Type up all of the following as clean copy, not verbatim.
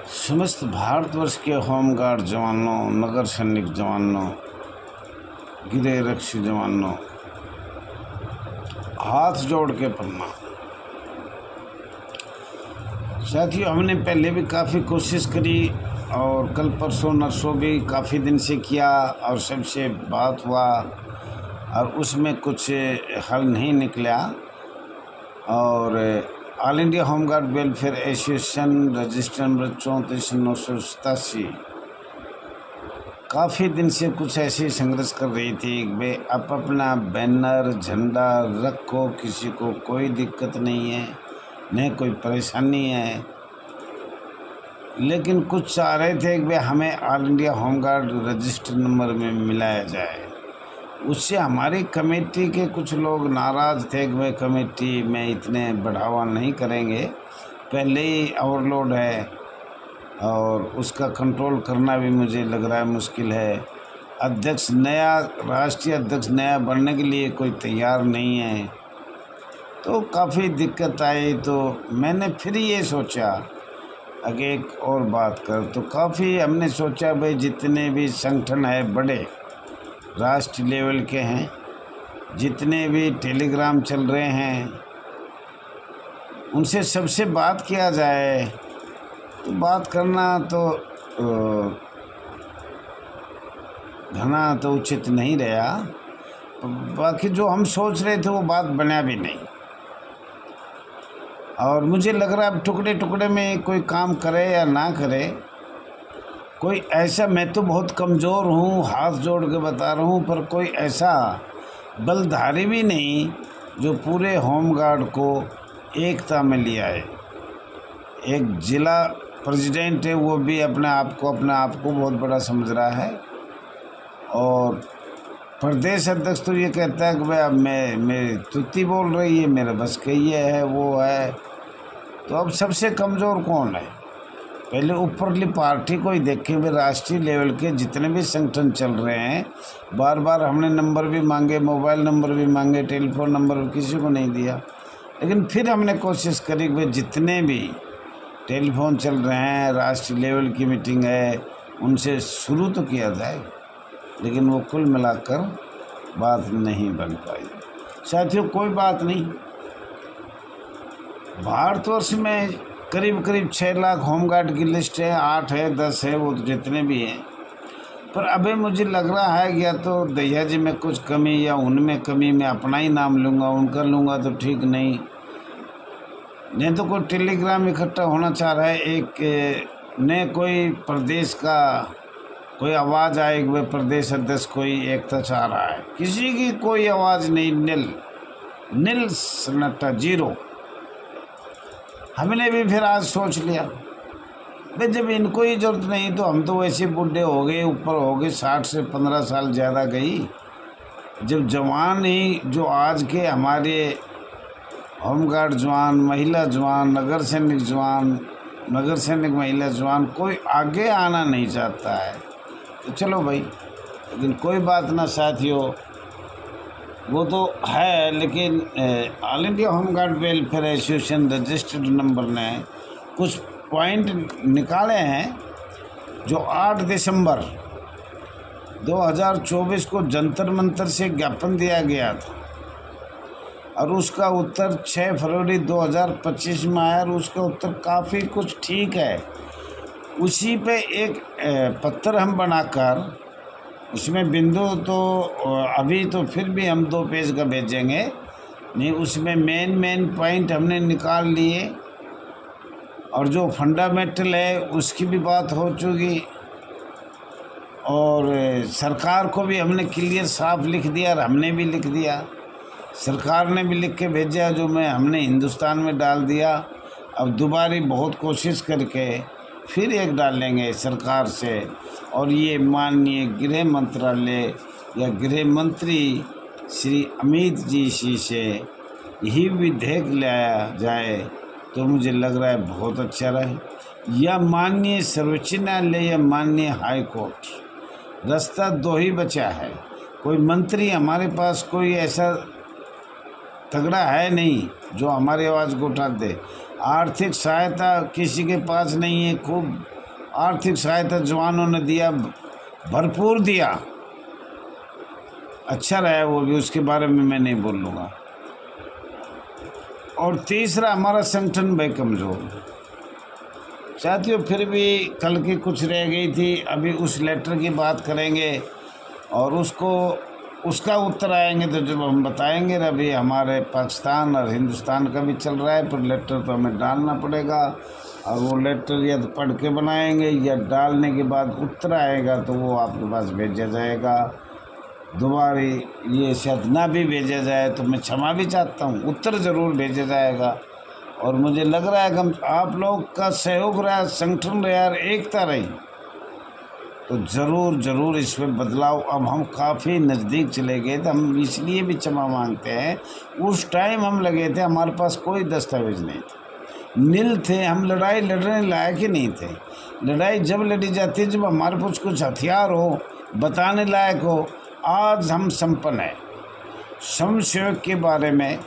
समस्त भारतवर्ष के होमगार्ड जवानों, नगर सैनिक जवानों, गृह रक्षी जवानों, हाथ जोड़ के प्रणाम। साथियों, हमने पहले भी काफ़ी कोशिश करी और कल परसों नरसों भी काफ़ी दिन से किया और सबसे बात हुआ और उसमें कुछ हल नहीं निकला। और all India home guard welfare association register number 34,987 काफ़ी दिन से कुछ ऐसे संघर्ष कर रही थी वे आप अपना बैनर झंडा रखो, किसी को कोई दिक्कत नहीं है, न कोई परेशानी है, लेकिन कुछ चाह रहे थे कि हमें all India home guard register number में मिलाया जाए। उससे हमारी कमेटी के कुछ लोग नाराज़ थे कि वे कमेटी में इतने बढ़ावा नहीं करेंगे, पहले ही ओवरलोड है और उसका कंट्रोल करना भी मुझे लग रहा है मुश्किल है। अध्यक्ष नया, राष्ट्रीय अध्यक्ष नया बनने के लिए कोई तैयार नहीं है, तो काफ़ी दिक्कत आई। तो मैंने फिर ये सोचा आगे एक और बात कर, तो काफ़ी हमने सोचा भाई जितने भी संगठन है बड़े राष्ट्रीय लेवल के हैं, जितने भी टेलीग्राम चल रहे हैं, उनसे सबसे बात किया जाए। तो बात करना तो घना तो उचित नहीं रहा, बाकी जो हम सोच रहे थे वो बात बना भी नहीं। और मुझे लग रहा है अब टुकड़े टुकड़े में कोई काम करे या ना करे, कोई ऐसा, मैं तो बहुत कमज़ोर हूँ, हाथ जोड़ के बता रहा हूँ, पर कोई ऐसा बलधारी भी नहीं जो पूरे होमगार्ड को एकता में लिया है। एक जिला प्रेसिडेंट है, वो भी अपने आप को बहुत बड़ा समझ रहा है, और प्रदेश अध्यक्ष तो ये कहता है कि भाई अब मेरी तुत्ती बोल रही है, मेरे बस के ये है वो है। तो अब सबसे कमज़ोर कौन है? पहले ऊपरली पार्टी को ही देखें। वे राष्ट्रीय लेवल के जितने भी संगठन चल रहे हैं, बार बार हमने नंबर भी मांगे, मोबाइल नंबर भी मांगे, टेलीफोन नंबर भी किसी को नहीं दिया, लेकिन फिर हमने कोशिश करी कि जितने भी टेलीफोन चल रहे हैं, राष्ट्रीय लेवल की मीटिंग है, उनसे शुरू तो किया जाए, लेकिन वो कुल मिलाकर बात नहीं बन पाई। साथियों, कोई बात नहीं, भारतवर्ष में करीब 6 लाख होमगार्ड की लिस्ट है, 8 है, 10 है, वो तो जितने भी हैं। पर अभी मुझे लग रहा है कि या तो दहिया जी में कुछ कमी या उनमें कमी, मैं अपना ही नाम लूँगा, उनका लूँगा तो ठीक नहीं तो कोई टेलीग्राम इकट्ठा होना चाह रहा है, एक ने कोई प्रदेश का कोई आवाज़ आए कि प्रदेश अध्यक्ष कोई एकता चाह रहा है, किसी की कोई आवाज़ नहीं, नील सन्नाटा, जीरो। हमने भी फिर आज सोच लिया भाई जब इनको ही ज़रूरत नहीं तो हम तो वैसे बूढ़े हो गए, ऊपर हो गए, 60 से 15 साल ज़्यादा गई। जब जवान ही जो आज के हमारे होमगार्ड जवान, महिला जवान, नगर सैनिक जवान, नगर सैनिक महिला जवान कोई आगे आना नहीं चाहता है, तो चलो भाई, लेकिन कोई बात ना साथियों, वो तो है। लेकिन all India home guard welfare association registered number ने कुछ पॉइंट निकाले हैं जो 8 दिसंबर 2024 को जंतर मंतर से ज्ञापन दिया गया था और उसका उत्तर 6 फरवरी 2025 में आया और उसका उत्तर काफ़ी कुछ ठीक है। उसी पे एक पत्र हम बनाकर, उसमें बिंदु तो अभी तो फिर भी हम 2 पेज का भेजेंगे, नहीं उसमें मेन पॉइंट हमने निकाल लिए और जो फंडामेंटल है उसकी भी बात हो चुकी, और सरकार को भी हमने क्लियर साफ लिख दिया और हमने भी लिख दिया, सरकार ने भी लिख के भेजा, जो हमने हिंदुस्तान में डाल दिया। अब दोबारा बहुत कोशिश करके फिर एक डालेंगे सरकार से, और ये माननीय गृह मंत्रालय या गृह मंत्री श्री अमित जी से यही विधेयक लाया जाए तो मुझे लग रहा है बहुत अच्छा रहे, या माननीय सर्वोच्च न्यायालय या माननीय हाई कोर्ट। रास्ता 2 ही बचा है। कोई मंत्री हमारे पास कोई ऐसा तगड़ा है नहीं जो हमारी आवाज़ को उठा दे। आर्थिक सहायता किसी के पास नहीं है, खूब आर्थिक सहायता जवानों ने दिया, भरपूर दिया, अच्छा रहा वो भी, उसके बारे में मैं नहीं बोलूँगा। और तीसरा, हमारा संगठन भाई कमज़ोर। साथियों फिर भी कल की कुछ रह गई थी, अभी उस लेटर की बात करेंगे और उसका उत्तर आएंगे तो जब हम बताएंगे। अभी हमारे पाकिस्तान और हिंदुस्तान का भी चल रहा है, पर लेटर तो हमें डालना पड़ेगा, और वो लेटर या तो पढ़ के बनाएंगे या डालने के बाद उत्तर आएगा तो वो आपके पास भेजा जाएगा। दोबारा ये शायद ना भी भेजा जाए तो मैं क्षमा भी चाहता हूँ, उत्तर ज़रूर भेजा जाएगा। और मुझे लग रहा है कि आप लोग का सहयोग रहा, संगठन रहा, एकता रही, तो ज़रूर इस पर बदलाव। अब हम काफ़ी नज़दीक चले गए थे, हम इसलिए भी क्षमा मांगते हैं। उस टाइम हम लगे थे, हमारे पास कोई दस्तावेज नहीं थे, नील थे, हम लड़ाई लड़ने लायक ही नहीं थे। लड़ाई जब लड़ी जाती है जब हमारे पास कुछ हथियार हो, बताने लायक हो। आज हम संपन्न हैं। स्वयं सेवक के बारे में,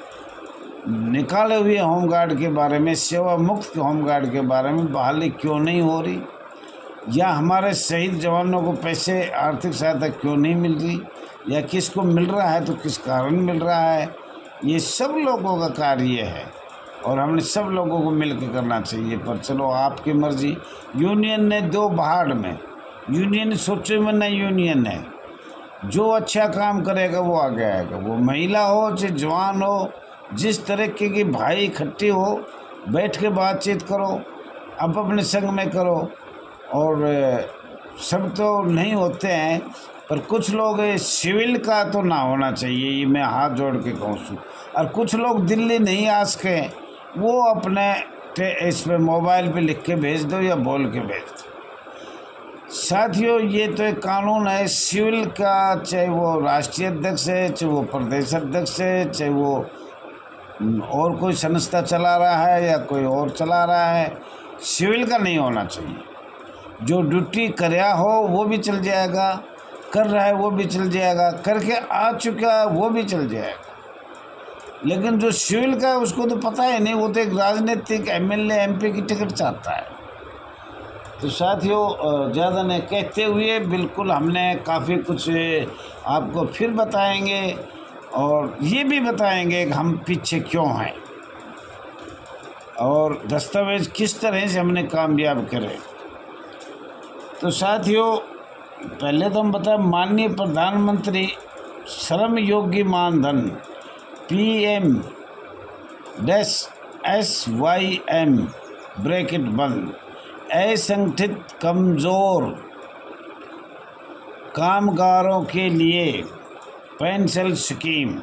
निकाले हुए होमगार्ड के बारे में, सेवा मुक्त होमगार्ड के बारे में बहाली क्यों नहीं हो रही, या हमारे शहीद जवानों को पैसे आर्थिक सहायता क्यों नहीं मिल रही, या किसको मिल रहा है तो किस कारण मिल रहा है, ये सब लोगों का कार्य है और हमने सब लोगों को मिल के करना चाहिए। पर चलो आपकी मर्जी। यूनियन ने 2 पहाड़ में, यूनियन सोचे में न यूनियन है, जो अच्छा काम करेगा वो आगे आएगा, वो महिला हो चाहे जवान हो, जिस तरीके की भाई इकट्ठी हो, बैठ के बातचीत करो, अब अपने संग में करो। और सब तो नहीं होते हैं, पर कुछ लोग सिविल का तो ना होना चाहिए, ये मैं हाथ जोड़ के कहूँ। और कुछ लोग दिल्ली नहीं आ सके, वो अपने इस पे मोबाइल पे लिख के भेज दो या बोल के भेज दो। साथियों ये तो एक कानून है सिविल का, चाहे वो राष्ट्रीय अध्यक्ष है, चाहे वो प्रदेश अध्यक्ष है, चाहे वो और कोई संस्था चला रहा है या कोई और चला रहा है, सिविल का नहीं होना चाहिए। जो ड्यूटी कराया हो वो भी चल जाएगा, कर रहा है वो भी चल जाएगा, करके आ चुका है वो भी चल जाएगा, लेकिन जो सिविल का है उसको तो पता ही नहीं, वो तो एक राजनीतिक एमएलए एमपी की टिकट चाहता है। तो साथियों ज़्यादा नहीं कहते हुए, बिल्कुल हमने काफ़ी कुछ आपको फिर बताएंगे और ये भी बताएंगे कि हम पीछे क्यों हैं और दस्तावेज किस तरह से हमने कामयाब करे। तो साथियों पहले तो हम बताएं, माननीय प्रधानमंत्री श्रम योगी मानधन PM-SYM ब्रैकेट बंद असंगठित कमज़ोर कामगारों के लिए पेंशन स्कीम,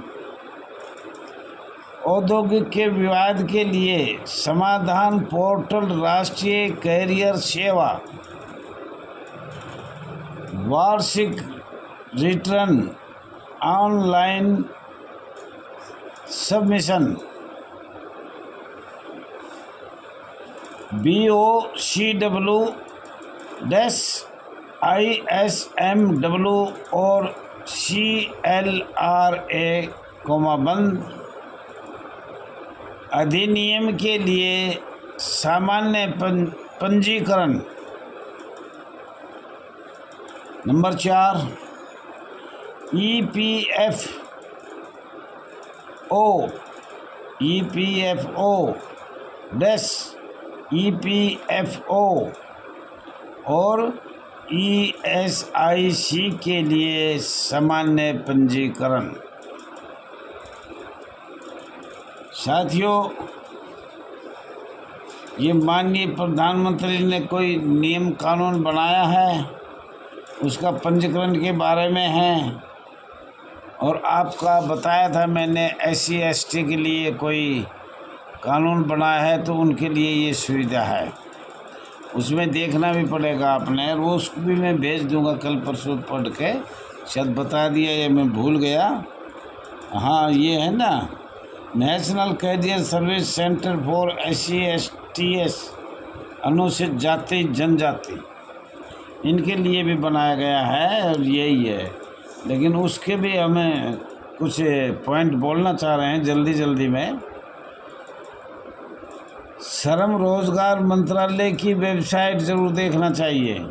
औद्योगिक के विवाद के लिए समाधान पोर्टल, राष्ट्रीय कैरियर सेवा, वार्षिक रिटर्न ऑनलाइन सबमिशन, BOCW-ISMW और CLRA बंद अधिनियम के लिए सामान्य पंजीकरण। नंबर 4 EPFO और ESIC के लिए सामान्य पंजीकरण। साथियों ये माननीय प्रधानमंत्री ने कोई नियम कानून बनाया है, उसका पंजीकरण के बारे में है, और आपका बताया था मैंने SC ST के लिए कोई कानून बनाया है, तो उनके लिए ये सुविधा है, उसमें देखना भी पड़ेगा आपने, और वो उसको भी मैं भेज दूंगा कल परसों पढ़ के, शायद बता दिया या मैं भूल गया। हाँ ये है ना, national career service centre for SC STS अनुसूचित जाति जनजाति, इनके लिए भी बनाया गया है और यही है। लेकिन उसके भी हमें कुछ पॉइंट बोलना चाह रहे हैं जल्दी में। श्रम रोजगार मंत्रालय की वेबसाइट जरूर देखना चाहिए।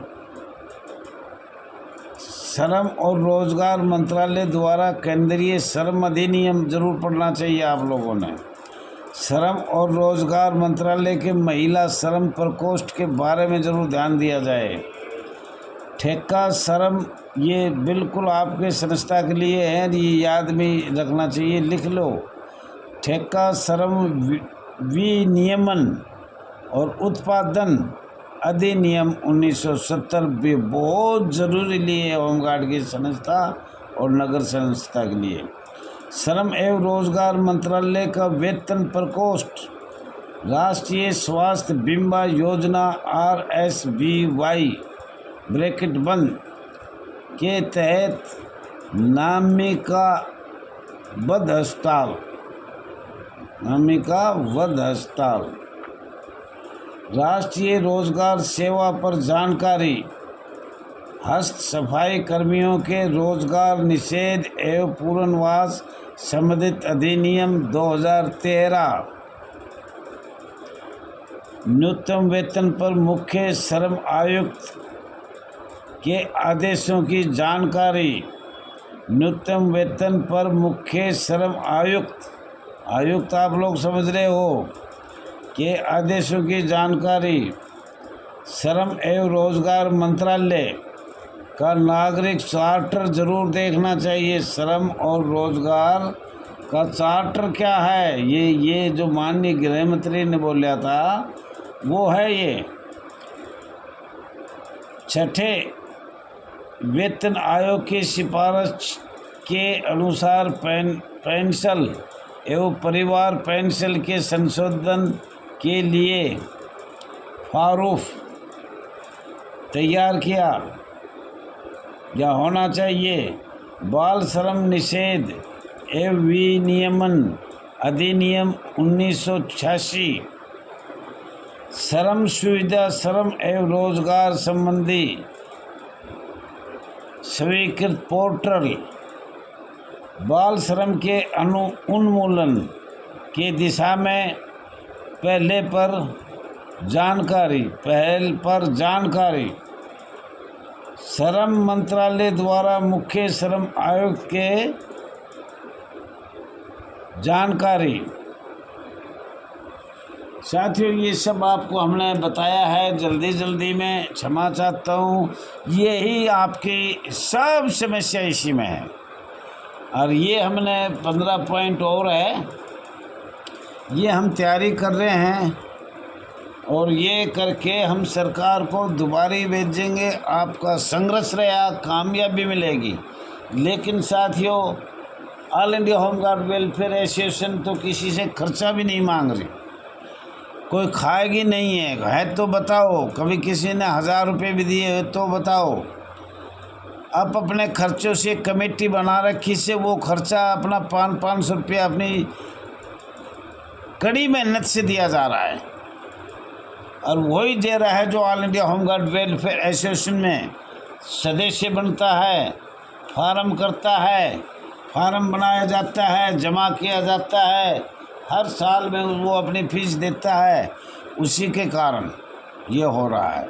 श्रम और रोजगार मंत्रालय द्वारा केंद्रीय श्रम अधिनियम जरूर पढ़ना चाहिए आप लोगों ने। श्रम और रोजगार मंत्रालय के महिला श्रम प्रकोष्ठ के बारे में जरूर ध्यान दिया जाए। ठेका श्रम ये बिल्कुल आपके संस्था के लिए है, ये याद में रखना चाहिए, लिख लो। ठेका श्रम विनियमन और उत्पादन अधिनियम 1970 भी बहुत ज़रूरी लिए होमगार्ड की संस्था और नगर संस्था के लिए। श्रम एवं रोजगार मंत्रालय का वेतन प्रकोष्ठ राष्ट्रीय स्वास्थ्य बीमा योजना RSBY ब्रैकेट बंद के तहत नामिकाबद्ध अस्पताल राष्ट्रीय रोजगार सेवा पर जानकारी, हस्त सफाई कर्मियों के रोजगार निषेध एवं पुनर्वास संबंधित अधिनियम 2013, न्यूनतम वेतन पर मुख्य श्रम आयुक्त के आदेशों की जानकारी, न्यूनतम वेतन पर मुख्य श्रम आयुक्त आप लोग समझ रहे हो के आदेशों की जानकारी, श्रम एवं रोजगार मंत्रालय का नागरिक चार्टर जरूर देखना चाहिए। श्रम और रोजगार का चार्टर क्या है, ये जो माननीय गृह मंत्री ने बोला था वो है ये। छठे, वेतन आयोग की सिफारिश के अनुसार पेंशन एवं परिवार पेंशन के संशोधन के लिए फारूफ तैयार किया या होना चाहिए। बाल श्रम निषेध एवं विनियमन अधिनियम 1986, श्रम सुविधा श्रम एवं रोजगार संबंधी स्वीकृत पोर्टल, बाल श्रम के उन्मूलन की दिशा में पहल पर जानकारी, श्रम मंत्रालय द्वारा मुख्य श्रम आयुक्त के जानकारी। साथियों ये सब आपको हमने बताया है जल्दी में, क्षमा चाहता हूँ। यही आपकी सब समस्या इसी में है। और ये हमने 15 पॉइंट और है, ये हम तैयारी कर रहे हैं और ये करके हम सरकार को दोबारा भेजेंगे। आपका संघर्ष रहा, कामयाबी मिलेगी। लेकिन साथियों, all India home guard welfare association तो किसी से खर्चा भी नहीं मांग रही, कोई खाएगी नहीं है तो बताओ। कभी किसी ने 1000 रुपये भी दिए तो बताओ। आप अपने खर्चों से कमेटी बना रखी से वो खर्चा अपना 500 रुपया अपनी कड़ी मेहनत से दिया जा रहा है और वही दे रहा है जो all India home guard welfare association में सदस्य बनता है, फार्म करता है, फार्म बनाया जाता है, जमा किया जाता है, हर साल में वो अपनी फीस देता है। उसी के कारण ये हो रहा है।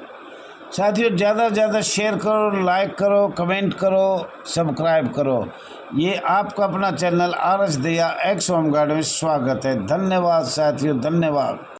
साथियों ज़्यादा से ज़्यादा शेयर करो, लाइक करो, कमेंट करो, सब्सक्राइब करो। ये आपका अपना चैनल RS दया एक्स होमगार्ड में स्वागत है। धन्यवाद साथियों, धन्यवाद।